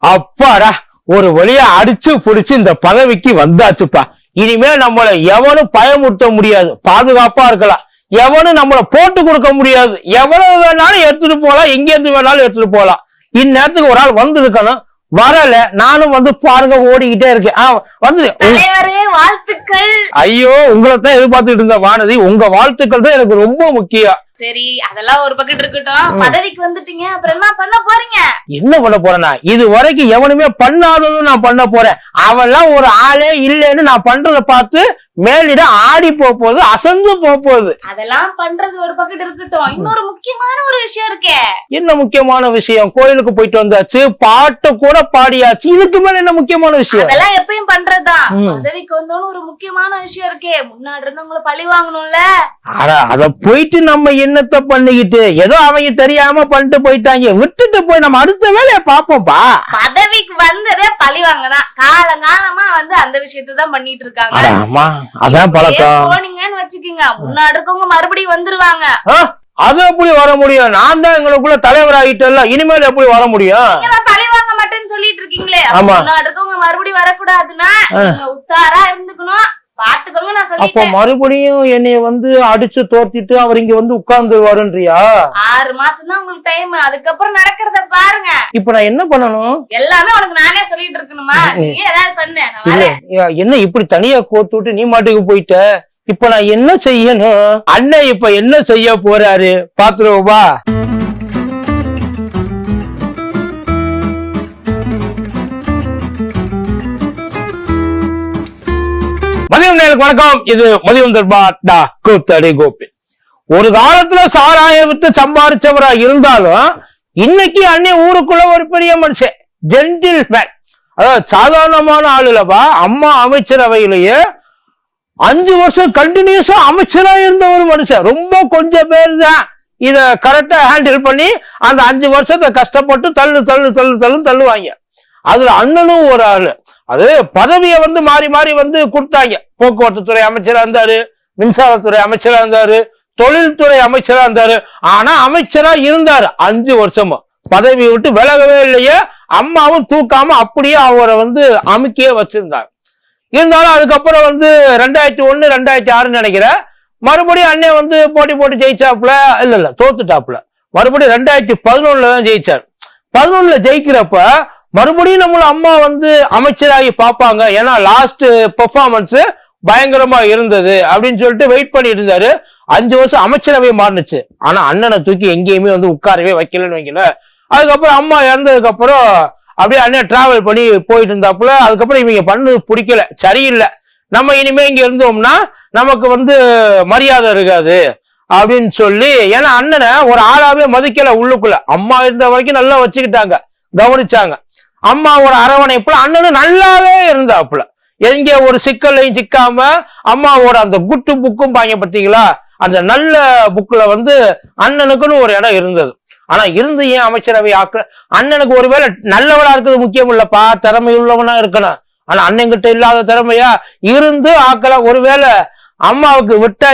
அப்பாடா, ஒரு வழியா அடிச்சு புடிச்சு இந்த பதவிக்கு வந்தாச்சுப்பா. இனிமே நம்மள எவனும் பயமுறுத்த முடியாது, பாதுகாப்பா இருக்கலாம். எவனும் நம்மள போட்டு கொடுக்க முடியாது. எவ்வளவு வேணாலும் எடுத்துட்டு போலாம், எங்க இருந்து வேணாலும் எடுத்துட்டு போலாம். இந்நேரத்துக்கு ஒரு ஆள் வந்து இருக்கணும், வரல. நானும் வந்து பாருங்க ஓடிக்கிட்டே இருக்கேன். வந்து வாழ்த்துக்கள். ஐயோ, உங்களை தான் எதிர்பார்த்துட்டு இருந்த வானதி. உங்க வாழ்த்துக்கள் தான் எனக்கு ரொம்ப முக்கியம். சரி, அதெல்லாம் ஒரு பக்கெட் இருக்கட்டும். பதவிக்கு வந்துட்டீங்க, அப்புறம் என்ன பண்ண போறீங்க? என்ன பண்ண போறேன்னா, இது வரைக்கும் எவனுமே பண்ணாததும் நான் பண்ண போறேன். அவெல்லாம் ஒரு ஆளே இல்லைன்னு நான் பண்றத பார்த்து மேலிட ஆடி போகுது, அசந்து போகுது. அதெல்லாம் பண்றது ஒரு பக்கெட் இருக்கட்டும். இன்னொரு முக்கியமான ஒரு விஷயம் இருக்கே. என்ன முக்கியமான விஷயம்? கோயிலுக்கு போயிட்டு வந்தாச்சு, பாட்டு கூட பாடியாச்சு. இதுக்கு மேல என்ன முக்கியமான விஷயம்? அதெல்லாம் எப்பயும் பண்றதுதான். பதவிக்கு வந்தோன்னு ஒரு முக்கியமான விஷயம் இருக்கே. முன்னாடி இருந்தவங்களை பழி வாங்கணும்ல. அத போயிட்டு நம்ம என்னத்தை பண்ணிக்கிட்டு, ஏதோ அவங்க தெரியாம பண்ணிட்டு போயிட்டாங்க, விட்டுட்டு போய் நம்ம அடுத்த வேலையை பாப்போம்பா. பதவிக்கு வந்ததே பழி வாங்கதான். காலங்காலமா வந்து அந்த விஷயத்தை தான் பண்ணிட்டு இருக்காங்க. ஆமா, அதான் பழக்கம். போனீங்கன்னு வச்சுக்கீங்க, முன்னாடி இருக்கவங்க மறுபடியும் வந்துருவாங்க. அது எப்படி வர முடியும்? நான் தான் எங்களுக்குள்ள தலைவர் ஆகிட்டல, இனிமேல் எப்படி வர முடியும்? பழி வாங்க மாட்டேன்னு சொல்லிட்டு இருக்கீங்களே, முன்னாடி இருக்கவங்க மறுபடியும் வரக்கூடாதுன்னா நீங்க உஷாரா இருந்துக்கணும், பாத்துக்கோங்க. நான் சொல்லி அப்ப மறுபடியும் என்னைய வந்து அடிச்சு தோர்த்திட்டு அவர் இங்க வந்து உட்கார்ந்துருவாருன்றியா? 6 மாசம் தான் உங்களுக்கு டைம். அதுக்கப்புறம் நடக்கிறத பாருங்க. இப்ப நான் என்ன பண்ணணும்? எல்லாமே உனக்கு நானே சொல்லிட்டு இருக்கணுமா? நீ ஏதாவது பண்ணு. என்ன இப்படி தனியா கோத்து விட்டு நீ மாட்டுக்கு போயிட்ட? இப்ப நான் என்ன செய்யணும்? அண்ணன் இப்ப என்ன செய்ய போறாரு பாத்துருவோமா? மதியம் நேருக்கு வணக்கம். இது மதியம் தர்பார் கூத்தடி கோபி. ஒரு காலத்துல சாராயம் வித்து சம்பாதிச்சவரா இருந்தாலும் இன்னைக்கு அண்ணன் ஊருக்குள்ள ஒரு பெரிய மனுஷன், ஜென்டில் மேன். அதாவது சாதாரணமான ஆளுலவா. அம்மா அமைச்சரவையிலேயே 5 வருஷம் கண்டினியூஸா அமைச்சரா இருந்த ஒரு மனுஷன். ரொம்ப கொஞ்சம் பேர் தான் இத கரெக்டா ஹேண்டில் பண்ணி அந்த 5 வருஷத்தை கஷ்டப்பட்டு தள்ளுவாங்க. அதுல அண்ணனும் ஒரு ஆளு. அது பதவியை வந்து மாறி மாறி வந்து கொடுத்தாங்க. போக்குவரத்து துறை அமைச்சரா இருந்தாரு, மின்சாரத்துறை அமைச்சரா இருந்தாரு, தொழில்துறை அமைச்சரா இருந்தாரு. ஆனா அமைச்சரா இருந்தாரு 5 வருஷமா. பதவியை விட்டு விலகவே இல்லையே. அம்மாவும் தூக்காம அப்படியே அவரை வந்து அமுக்கியே வச்சிருந்தாங்க. இருந்தாலும் அதுக்கப்புறம் வந்து 2001 2006 நினைக்கிறேன், மறுபடியும் அண்ணன் வந்து போட்டி ஜெயிச்சாப்புல. இல்ல தோத்துட்டாப்புல. மறுபடியும் 2011 தான் ஜெயிச்சார். 11 ஜெயிக்கிறப்ப மறுபடியும் நம்மள அம்மா வந்து அமைச்சராகி பார்ப்பாங்க, ஏன்னா லாஸ்ட் பெர்ஃபார்மன்ஸ் பயங்கரமா இருந்தது அப்படின்னு சொல்லிட்டு வெயிட் பண்ணிட்டு இருந்தாரு. 5 வருஷம் அமைச்சரவை மாறுனுச்சு. ஆனா அண்ணனை தூக்கி எங்கேயுமே வந்து உட்காரவே வைக்கலன்னு வைக்கல. அதுக்கப்புறம் அம்மா இறந்ததுக்கு அப்புறம் அப்படியே அண்ணன் டிராவல் பண்ணி போயிட்டு இருந்தாப்புல. அதுக்கப்புறம் இவங்க பண்ணது பிடிக்கல, சரியில்லை, நம்ம இனிமே இங்க இருந்தோம்னா நமக்கு வந்து மரியாதை இருக்காது அப்படின்னு சொல்லி, ஏன்னா அண்ணனை ஒரு ஆளாவே மதிக்கல உள்ளுக்குள்ள. அம்மா இருந்த வரைக்கும் நல்லா வச்சுக்கிட்டாங்க, கவனிச்சாங்க. அம்மாவோட அரவணைப்புல அண்ணனும் நல்லாவே இருந்தாப்புல. எங்க ஒரு சிக்கலையும் சிக்காம அம்மாவோட அந்த குட்டு புக்கும் பாங்க பார்த்தீங்களா, அந்த நல்ல புக்ல வந்து அண்ணனுக்குன்னு ஒரு இடம் இருந்தது. ஆனா இருந்து ஏன் அமைச்சரவை ஆக்க? அண்ணனுக்கு ஒருவேளை நல்லவனா இருக்கிறது முக்கியம் இல்லப்பா, திறமை உள்ளவனா இருக்கணும். ஆனா அண்ணன் கிட்ட இல்லாத திறமையா இருந்து ஆக்கல. ஒருவேளை அம்மாவுக்கு விட்டா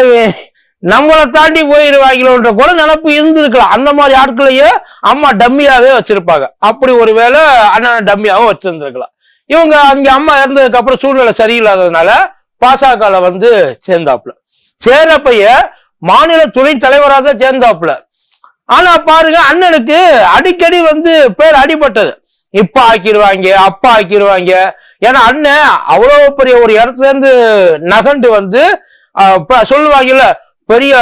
நம்மளை தாண்டி போயிடுவாங்களோன்ற கூட நினப்பு இருந்திருக்கலாம். அந்த மாதிரி ஆட்களையே அம்மா டம்மியாவே வச்சிருப்பாங்க. அப்படி ஒருவேளை அண்ணனை டம்மியாவும் வச்சிருந்திருக்கலாம். இவங்க அங்க அம்மா இறந்ததுக்கு அப்புறம் சூழ்நிலை சரியில்லாததுனால பாசகல வந்து சேர்ந்தாப்புல. சேர்றப்பைய மாநில துணைத் தலைவராக தான் சேர்ந்தாப்புல. ஆனா பாருங்க, அண்ணனுக்கு அடிக்கடி வந்து பேர் அடிபட்டது. இப்ப ஆக்கிடுவாங்க, அப்பா ஆக்கிடுவாங்க. ஏன்னா அண்ணன் அவ்வளவு பெரிய ஒரு இடத்துல இருந்து நகண்டு வந்து சொல்லுவாங்கல்ல, பெரிய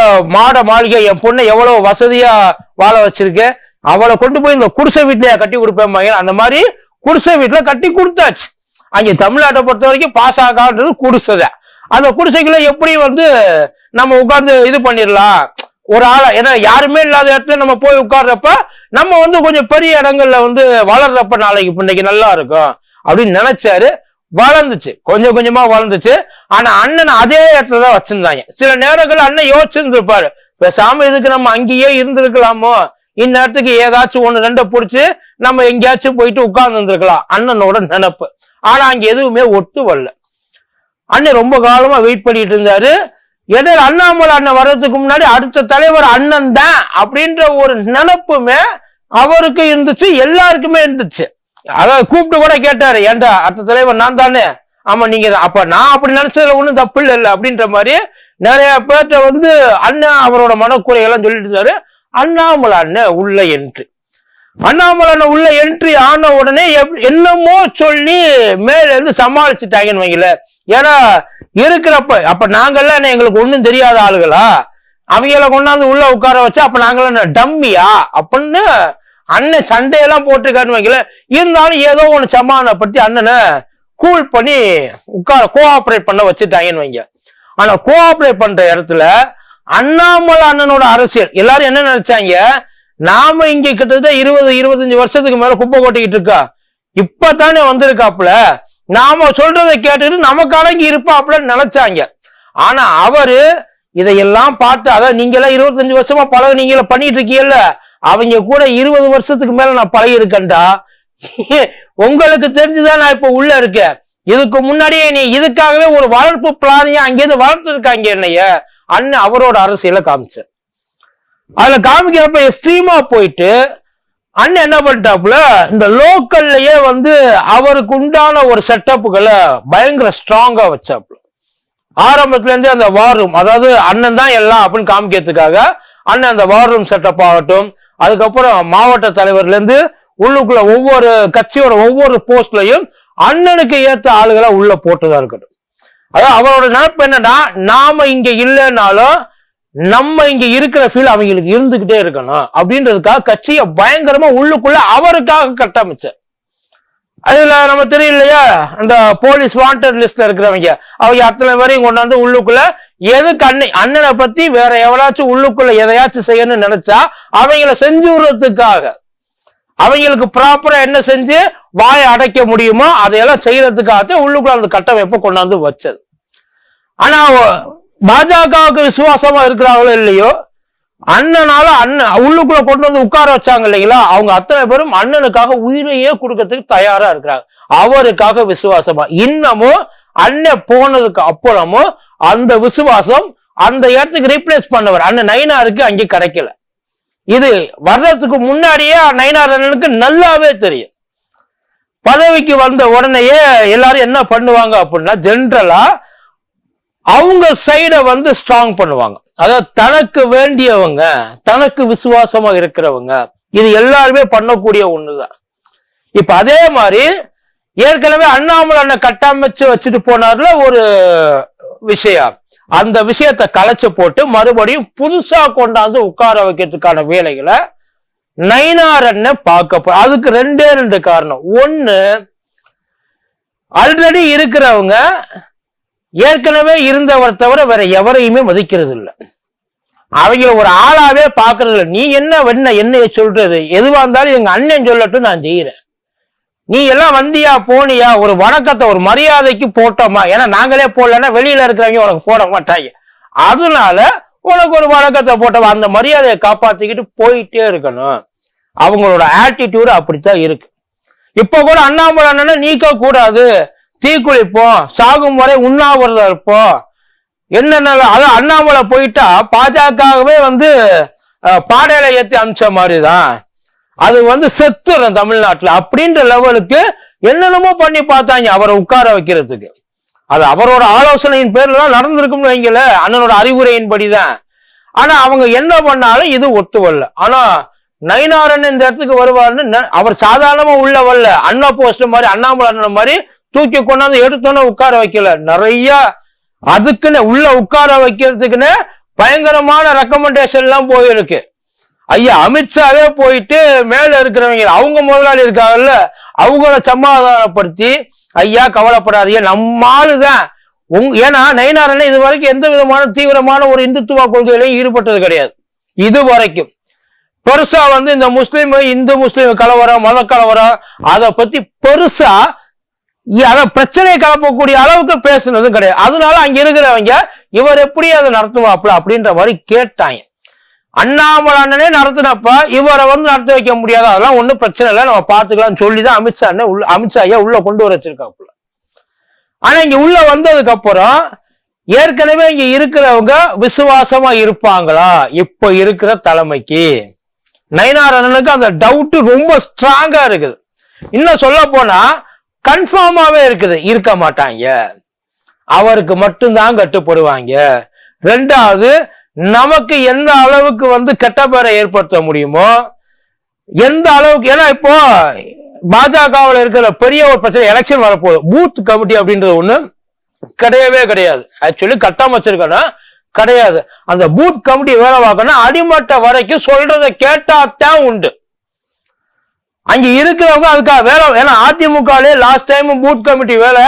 மாளிகை, என் பொண்ணை எவ்வளவு வசதியா வாழ வச்சிருக்கேன், அவளை கொண்டு போய் இந்த குடிசை வீட்லயா கட்டி கொடுப்பேன். அந்த மாதிரி குடிசை வீட்டுல கட்டி கொடுத்தாச்சு. அங்க தமிழ்நாட்டை பொறுத்த வரைக்கும் பாசகன்றது குடிசைதான். அந்த குடிசைக்குள்ள எப்படி வந்து நம்ம உட்கார்ந்து இது பண்ணிடலாம் ஒரு ஆளா. ஏன்னா யாருமே இல்லாத இடத்துல நம்ம போய் உட்கார்றப்ப நம்ம வந்து கொஞ்சம் பெரிய இடங்கள்ல வந்து வளர்றப்ப நாளைக்கு இன்னைக்கு நல்லா இருக்கும் அப்படின்னு நினைச்சாரு. வளர்ந்துச்சு, கொஞ்சம் கொஞ்சமா வளர்ந்துச்சு. ஆனா அண்ணன் அதே இடத்துலதான் வச்சிருந்தாங்க. சில நேரங்கள் அண்ணன் யோசிச்சிருந்திருப்பாரு, பேசாம இதுக்கு நம்ம அங்கேயே இருந்திருக்கலாமோ, இந்நேரத்துக்கு ஏதாச்சும் 1 2 பிடிச்சு நம்ம எங்கேயாச்சும் போயிட்டு உட்கார்ந்து இருந்திருக்கலாம், அண்ணனோட நினைப்பு. ஆனா அங்க எதுவுமே ஒட்டு வரல. அண்ணன் ரொம்ப காலமா வெயிட் பண்ணிட்டு இருந்தாரு. இடையில அண்ணாமலை அண்ணன் வர்றதுக்கு முன்னாடி அடுத்த தலைவர் அண்ணன் தான் அப்படின்ற ஒரு நினைப்புமே அவருக்கு இருந்துச்சு, எல்லாருக்குமே இருந்துச்சு. அதாவது கூப்பிட்டு கூட கேட்டாரு, ஏன்டா அடுத்த தலைவர் நான் தானே, ஆமா நீங்க தான், அப்ப நான் அப்படி நினைச்சதுல ஒண்ணும் தப்பு இல்லை அப்படின்ற மாதிரி நிறைய பேர்ட்ட வந்து அண்ணன் அவரோட மனக்குறையெல்லாம் சொல்லிட்டு இருந்தாரு. அண்ணாமலை அண்ணன் உள்ள என்ட்ரி, அண்ணாமலை அண்ணன் உள்ள என்ட்ரி ஆன உடனே என்னமோ சொல்லி மேல இருந்து சமாளிச்சுட்டாங்கன்னு வைங்கள. ஏன்னா இருக்கிறப்ப அப்ப நாங்கெல்லாம் எங்களுக்கு ஒண்ணும் தெரியாத ஆளுகளா, அவங்கள கொண்டாந்து உள்ள உட்கார வச்சா அப்ப நாங்களாம் டம்மியா அப்படின்னு அண்ணன் சண்டையெல்லாம் போட்டிருக்காருன்னு வைக்கல. இருந்தாலும் ஏதோ ஒண்ணு சமாதானப்படுத்தி அண்ணனை கூல் பண்ணி கோஆபரேட் பண்ண வச்சுட்டாங்கன்னு வைங்க. ஆனா கோஆபரேட் பண்ற இடத்துல அண்ணாமலை அண்ணனோட அரசியல் எல்லாரும் என்ன நினைச்சாங்க, நாம இங்க கிட்டத்தட்ட 20-25 வருஷத்துக்கு மேல குப்பை கொட்டிக்கிட்டு இருக்கா, இப்பதானே வந்திருக்காப்புல, நாம சொல்றதை கேட்டுட்டு நமக்கு அடங்கி இருப்பாப்புல நினைச்சாங்க. ஆனா அவரு இதையெல்லாம் பார்த்து, அதான் நீங்க எல்லாம் 25 வருஷமா பழக நீங்கள பண்ணிட்டு இருக்கீங்கல்ல, அவங்க கூட 20 வருஷத்துக்கு மேல நான் பழகி இருக்கேன்டா, உங்களுக்கு தெரிஞ்சுதான் நான் இப்ப உள்ள இருக்கேன், இதுக்கு முன்னாடியே நீ இதுக்காகவே ஒரு வளர்ப்பு பிளானையா அங்கேயிருந்து வளர்த்து இருக்காங்க என்னைய அண்ணன் அவரோட அரசியல காமிச்ச. அதுல காமிக்கிறப்ப எக்ஸ்ட்ரீமா போயிட்டு அண்ணன் என்ன பண்ணிட்டாப்புல, இந்த லோக்கல்லயே வந்து அவருக்கு உண்டான ஒரு செட்டப்புகளை பயங்கர ஸ்ட்ராங்கா வச்சாப்புல. ஆரம்பத்துல இருந்தே அந்த வார் ரூம், அதாவது அண்ணன் தான் எல்லாம் அப்படின்னு காமிக்கிறதுக்காக அண்ணன் அந்த வார் ரூம் செட்டப் ஆகட்டும், அதுக்கப்புறம் மாவட்ட தலைவர்ல இருந்து உள்ளுக்குள்ள ஒவ்வொரு கட்சியோட ஒவ்வொரு போஸ்ட்லயும் அண்ணனுக்கு ஏற்ற ஆளுகளை உள்ள போட்டுதான் இருக்கட்டும். அதாவது அவரோட நினைப்பு என்னன்னா, நாம இங்க இல்லைன்னாலும் நம்ம இங்க இருக்கிற ஃபீல் அவங்களுக்கு இருந்துகிட்டே இருக்கணும் அப்படின்றதுக்காக கட்சியை பயங்கரமா உள்ளுக்குள்ள அவருக்காக கட்டமைச்ச. அதுல நம்ம தெரியலையா, அந்த போலீஸ் வாண்டட் லிஸ்ட்ல இருக்கிறவங்க அவங்க அத்தனை வரையும் கொண்டாந்து உள்ளுக்குள்ள எதுக்கு அண்ணனை பத்தி வேற எவனாச்சும் உள்ளுக்குள்ள எதையாச்சும் செய்யணும்னு நினைச்சா அவங்கள செஞ்சு விடுறதுக்காக, அவங்களுக்கு ப்ராப்பரா என்ன செஞ்சு வாயை அடைக்க முடியுமோ அதையெல்லாம் செய்யறதுக்காகத்தான் உள்ளுக்குள்ள அந்த கட்டமைப்பை கொண்டாந்து வச்சது. ஆனா பாஜகவுக்கு விசுவாசமா இருக்கிறாங்களோ இல்லையோ, அண்ணனால அண்ணன் உள்ளுக்குள்ள கொண்டு வந்து உட்கார வச்சாங்க இல்லைங்களா, அவங்க அத்தனை பேரும் அண்ணனுக்காக உயிரையே கொடுக்கறதுக்கு தயாரா இருக்கிறாங்க, அவருக்காக விசுவாசமா. இன்னமும் அண்ணன் போனதுக்கு அப்புறமும் அந்த விசுவாசம் அந்த இடத்துக்கு ரீப்ளேஸ் பண்ணவர் அண்ணன் நயினாருக்கு அங்கே கிடைக்கல. இது வர்றதுக்கு முன்னாடியே நயினார் அண்ணனுக்கு நல்லாவே தெரியும். பதவிக்கு வந்த உடனேயே எல்லாரும் என்ன பண்ணுவாங்க அப்படின்னா, ஜென்ரலா அவங்க சைட வந்து ஸ்ட்ராங் பண்ணுவாங்க. அதாவது தனக்கு வேண்டியவங்க, தனக்கு விசுவாசமா இருக்கிறவங்க, இது எல்லாருமே பண்ணக்கூடிய ஒண்ணுதான். இப்ப அதே மாதிரி ஏற்கனவே அண்ணாமலை அண்ணன் கட்டமைச்சு வச்சுட்டு போனார்ல ஒரு விஷயம், அந்த விஷயத்தை கலைச்சு போட்டு மறுபடியும் புதுசா கொண்டாந்து உட்கார வைக்கிறதுக்கான வேலைகளை நயினார் அண்ணன் பார்க்க. அதுக்கு ரெண்டு காரணம். ஒண்ணு, ஆல்ரெடி இருக்கிறவங்க ஏற்கனவே இருந்தவர் தவிர வேற எவரையுமே மதிக்கிறது இல்லை, அவங்கள ஒரு ஆளாவே பாக்குறது இல்லை. நீ என்னைய சொல்றது, எதுவா இருந்தாலும் எங்க அண்ணன் சொல்லட்டும் நான் செய்யறேன், நீ எல்லாம் வந்தியா போனியா ஒரு வணக்கத்தை ஒரு மரியாதைக்கு போட்டோமா, ஏன்னா நாங்களே போடலன்னா வெளியில இருக்கிறவங்க உனக்கு போட மாட்டாங்க, அதனால உனக்கு ஒரு வணக்கத்தை போட்டோமா, அந்த மரியாதையை காப்பாத்திக்கிட்டு போயிட்டே இருக்கணும். அவங்களோட ஆட்டிடியூடு அப்படித்தான் இருக்கு. இப்ப கூட அண்ணாமலை அண்ணனை நீக்க கூடாது, தீக்குளிப்போம், சாகும் வரை உண்ணாவிரதம் இருப்போம், என்னென்ன அது அண்ணாமலை போயிட்டா பாஜகவே வந்து பாடையில ஏத்தி அமிச்ச மாதிரிதான், அது வந்து செத்துறோம் தமிழ்நாட்டுல அப்படின்ற லெவலுக்கு என்னென்னமோ பண்ணி பார்த்தாங்க அவரை உட்கார வைக்கிறதுக்கு. அது அவரோட ஆலோசனையின் பேர்ல தான் நடந்திருக்கும்னு வைங்கல, அண்ணனோட அறிவுரையின்படிதான். ஆனா அவங்க என்ன பண்ணாலும் இது ஒத்து வரல. ஆனா நயினாரன் இந்த இடத்துக்கு வருவாருன்னு அவர் சாதாரணமா உள்ள வரல, அண்ணா போஸ்ட் மாதிரி அண்ணாமலை அண்ணன் மாதிரி தூக்கி கொண்டாந்து எடுத்தோன்னு உட்கார வைக்கல, நிறைய அதுக்குன்னு உள்ள உட்கார வைக்கிறதுக்குன்னு பயங்கரமான ரெக்கமெண்டேஷன் எல்லாம் போயிருக்கு. ஐயா அமித்ஷாவே போயிட்டு மேல இருக்கிறவங்க அவங்க முதலாளி இருக்காங்கல்ல அவங்கள சமாதானப்படுத்தி, ஐயா கவலைப்படாதீங்க நம்மாலுதான் ஏன்னா நயினாரன் இது வரைக்கும் எந்த விதமான தீவிரமான ஒரு இந்துத்துவ கொள்கையிலையும் ஈடுபட்டது கிடையாது. இது வரைக்கும் பெருசா வந்து இந்த முஸ்லீம் இந்து முஸ்லீம் கலவரம் மத கலவரம் அதை பத்தி பெருசா அத பிரச்சனை கலப்பக்கூடிய அளவுக்கு பேசுனதும் கிடையாது. அதனால அங்க இருக்கிறவங்க இவர் எப்படி அதை நடத்துவாப்ல அப்படின்ற மாதிரி கேட்டாங்க. அண்ணாமலை அண்ணனே நடத்தினப்ப இவரை வந்து நடத்தி வைக்க முடியாது, அதெல்லாம் ஒண்ணும் பிரச்சனை இல்லை நம்ம பாத்துக்கலாம்னு சொல்லிதான் அமித்ஷா ஐயா உள்ள கொண்டு வர வச்சிருக்காப்புல. ஆனா இங்க உள்ள வந்ததுக்கு அப்புறம் ஏற்கனவே இங்க இருக்கிறவங்க விசுவாசமா இருப்பாங்களா இப்ப இருக்கிற தலைமைக்கு, நயினார் அண்ணனுக்கு அந்த டவுட் ரொம்ப ஸ்ட்ராங்கா இருக்குது. இன்னும் சொல்ல போனா கன்ஃபார்மாவே இருக்குது, இருக்க மாட்டாங்க, அவருக்கு மட்டும்தான் கட்டுப்படுவாங்க. ரெண்டாவது, நமக்கு எந்த அளவுக்கு வந்து கெட்ட பேரை ஏற்படுத்த முடியுமோ எந்த அளவுக்கு, ஏன்னா இப்போ பாஜகவில் இருக்கிற பெரிய ஒரு பிரச்சனை எலெக்ஷன் வரப்போகுது. பூத் கமிட்டி அப்படின்றது ஒண்ணு கிடையவே கிடையாது. ஆக்சுவலி கட்டமைச்சிருக்கணும் கிடையாது. அந்த பூத் கமிட்டி வேலை பார்க்கணும் அடிமட்ட வரைக்கும் சொல்றதை கேட்டாத்தான் உண்டு. அங்க இருக்கிறவங்க அதுக்காக வேலை, ஏன்னா அதிமுகலே லாஸ்ட் டைம் பூத் கமிட்டி வேலை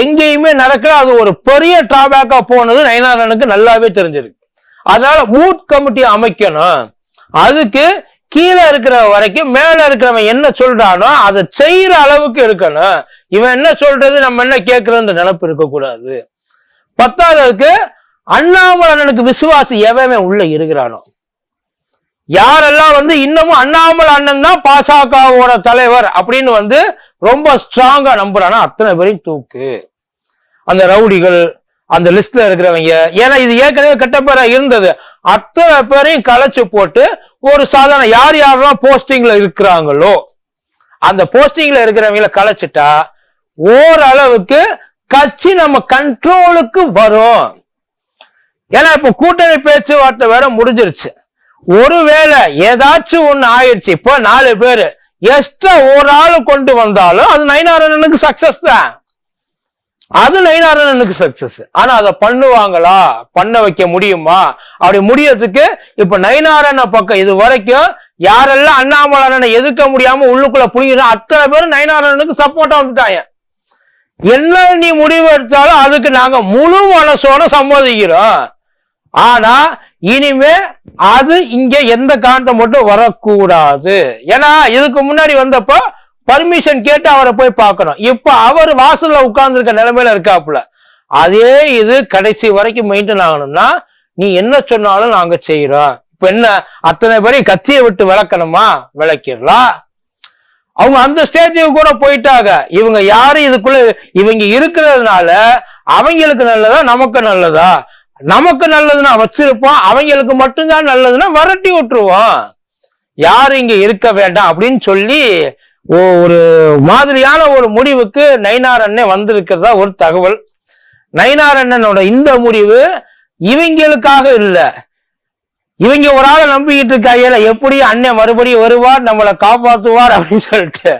எங்கேயுமே நடக்கல. அது ஒரு பெரிய டிராபேக்கா போனது நயினாரனுக்கு நல்லாவே தெரிஞ்சிருக்கு. அதனால பூத் கமிட்டி அமைக்கணும். அதுக்கு கீழே இருக்கிற வரைக்கும் மேல இருக்கிறவன் என்ன சொல்றானோ அதை செய்யற அளவுக்கு இருக்கணும். இவன் என்ன சொல்றது நம்ம என்ன கேட்கறன்ற நினைப்பு இருக்கக்கூடாது. பத்தாவதுக்கு அண்ணாமலனுக்கு விசுவாசி எவன் உள்ள இருக்கிறானோ, யாரெல்லாம் வந்து இன்னமும் அண்ணாமலை அண்ணன் தான் பாஜகவோட தலைவர் அப்படின்னு வந்து ரொம்ப ஸ்ட்ராங்கா நம்புறானா அத்தனை பேரையும் தூக்கு. அந்த ரவுடிகள் அந்த லிஸ்ட்ல இருக்கிறவங்க, ஏன்னா இது ஏற்கனவே கெட்ட பேரா இருந்தது, அத்தனை பேரையும் கலைச்சு போட்டு ஒரு சாதாரண யார் யாரெல்லாம் போஸ்டிங்ல இருக்கிறாங்களோ அந்த போஸ்டிங்ல இருக்கிறவங்கள கலைச்சிட்டா ஓரளவுக்கு கட்சி நம்ம கண்ட்ரோலுக்கு வரும். ஏன்னா இப்ப கூட்டணி பேச்சுவார்த்தை வேற முடிஞ்சிருச்சு. ஒருவேளை ஏதாச்சும் ஒண்ணு ஆயிடுச்சு, இப்போ 4 பேரு எக்ஸ்ட்ரா ஒரு ஆளு கொண்டு வந்தாலும் அது நயினாரனுக்கு சக்சஸ் தான், அது நயினாரனுக்கு சக்சஸ். ஆனா அதை பண்ணுவாங்களா, பண்ண வைக்க முடியுமா? அப்படி முடியறதுக்கு இப்ப நயினாரன பக்கம் இது வரைக்கும் யாரெல்லாம் அண்ணாமலை எதிர்க்க முடியாம உள்ளுக்குள்ள புரியுறோம் அத்தனை பேரும் நயினாரனுக்கு சப்போர்ட்டா வந்துட்டாங்க. என்ன நீ முடிவு எடுத்தாலும் அதுக்கு நாங்க முழு மனசோட சம்மதிக்கிறோம். ஆனா இனிமே அது இங்க எந்த காரணம் மட்டும் வரக்கூடாது. ஏன்னா இதுக்கு முன்னாடி வந்தப்போ பர்மிஷன் கேட்டு அவரை போய் பார்க்கணும். இப்ப அவர் வாசல்ல உட்கார்ந்து இருக்க நிலைமையில இருக்காப்புல. அதே இது கடைசி வரைக்கும் மெயின்டைன் ஆகணும்னா நீ என்ன சொன்னாலும் நாங்க செய்யறோம். இப்ப என்ன அத்தனை பேரையும் கத்தியை விட்டு விளக்கணுமா, விளக்கிடலாம். அவங்க அந்த ஸ்டேஜுக்கு கூட போயிட்டாங்க. இவங்க யாரும் இதுக்குள்ள இவங்க இருக்கிறதுனால அவங்களுக்கு நல்லதா நமக்கு நல்லதா, நமக்கு நல்லதுன்னா வச்சிருப்போம், அவங்களுக்கு மட்டும்தான் நல்லதுன்னா விரட்டி விட்டுருவோம், யாரும் இங்க இருக்க வேண்டாம் அப்படின்னு சொல்லி ஒரு மாதிரியான ஒரு முடிவுக்கு நயினாரண்ணே வந்திருக்கிறதா ஒரு தகவல். நயினாரண்ணனோட இந்த முடிவு இவங்களுக்காக இல்ல, இவங்க ஒரு ஆளை நம்பிக்கிட்டு இருக்காங்க எப்படி அண்ணன் மறுபடியும் வருவார் நம்மளை காப்பாற்றுவார் அப்படின்னு சொல்லிட்டு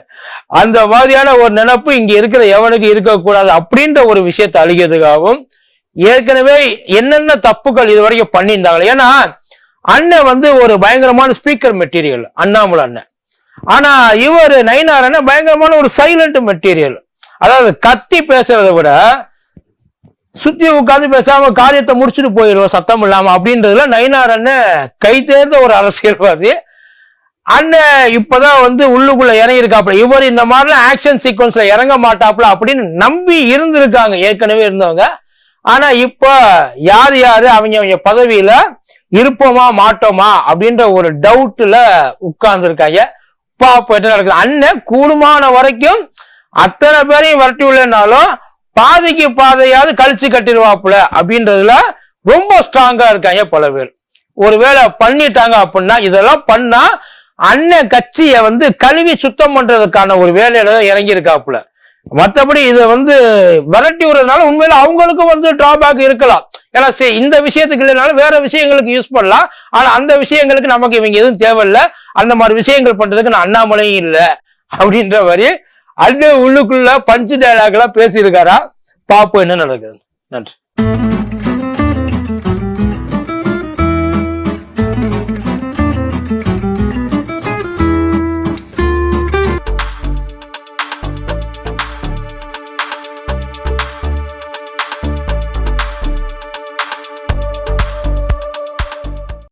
அந்த மாதிரியான ஒரு நினைப்பு இங்க இருக்கிற எவனுக்கு இருக்கக்கூடாது அப்படின்ற ஒரு விஷயத்தை அழிக்கிறதுக்காகவும் ஏற்கனவே என்னென்ன தப்புகள் இது வரைக்கும் பண்ணியிருந்தாங்க. ஏன்னா அண்ணன் வந்து ஒரு பயங்கரமான ஸ்பீக்கர் மெட்டீரியல் அண்ணாமலை அண்ணன். ஆனா இவர் நயினாரண்ணன் பயங்கரமான ஒரு சைலண்ட் மெட்டீரியல். அதாவது கத்தி பேசுறதை விட சுத்தி உட்காந்து பேசாம காரியத்தை முடிச்சுட்டு போயிடுவோம் சத்தம் இல்லாம அப்படின்றதுல நயினாரண்ணன் கை தேர்ந்த ஒரு அரசியல்வாதி. அண்ணன் இப்பதான் வந்து உள்ளுக்குள்ள இறங்கியிருக்காப்புல. இவர் இந்த மாதிரிலாம் ஆக்ஷன் சீக்வன்ஸ்ல இறங்க மாட்டாப்புல அப்படின்னு நம்பி இருந்திருக்காங்க ஏற்கனவே இருந்தவங்க. ஆனா இப்ப யார் யாரு அவங்க பதவியில இருப்போமா மாட்டோமா அப்படின்ற ஒரு டவுட்ல உட்கார்ந்து இருக்காங்க. பாப்ப என்ன நடக்குது. அண்ணன் கூடுமான வரைக்கும் அத்தனை பேரையும் வரட்டி உள்ளனாலும் பாதைக்கு பாதையாவது கழிச்சு கட்டிடுவாப்புல அப்படின்றதுல ரொம்ப ஸ்ட்ராங்கா இருக்காங்க பல பேர். ஒருவேளை பண்ணிட்டாங்க அப்படின்னா இதெல்லாம் பண்ணா அண்ணன் கட்சியை வந்து கழுவி சுத்தம் பண்றதுக்கான ஒரு வேலையில தான் இறங்கி இருக்காப்புல. மற்றபடி இதை வந்து விரட்டி விடுறதுனால உண்மையில அவங்களுக்கு வந்து டிராபேக் இருக்கலாம். ஏன்னா இந்த விஷயத்துக்கு இல்லைனாலும் வேற விஷயங்களுக்கு யூஸ் பண்ணலாம். ஆனா அந்த விஷயங்களுக்கு நமக்கு இவங்க எதுவும் தேவையில்லை, அந்த மாதிரி விஷயங்கள் பண்றதுக்கு நான் அண்ணாமலையும் இல்லை அப்படின்ற மாதிரி அண்ணன் உள்ளுக்குள்ள பஞ்சு டயலாக் எல்லாம் பேசியிருக்காரா. பாப்போம் என்ன நடக்குது. நன்றி.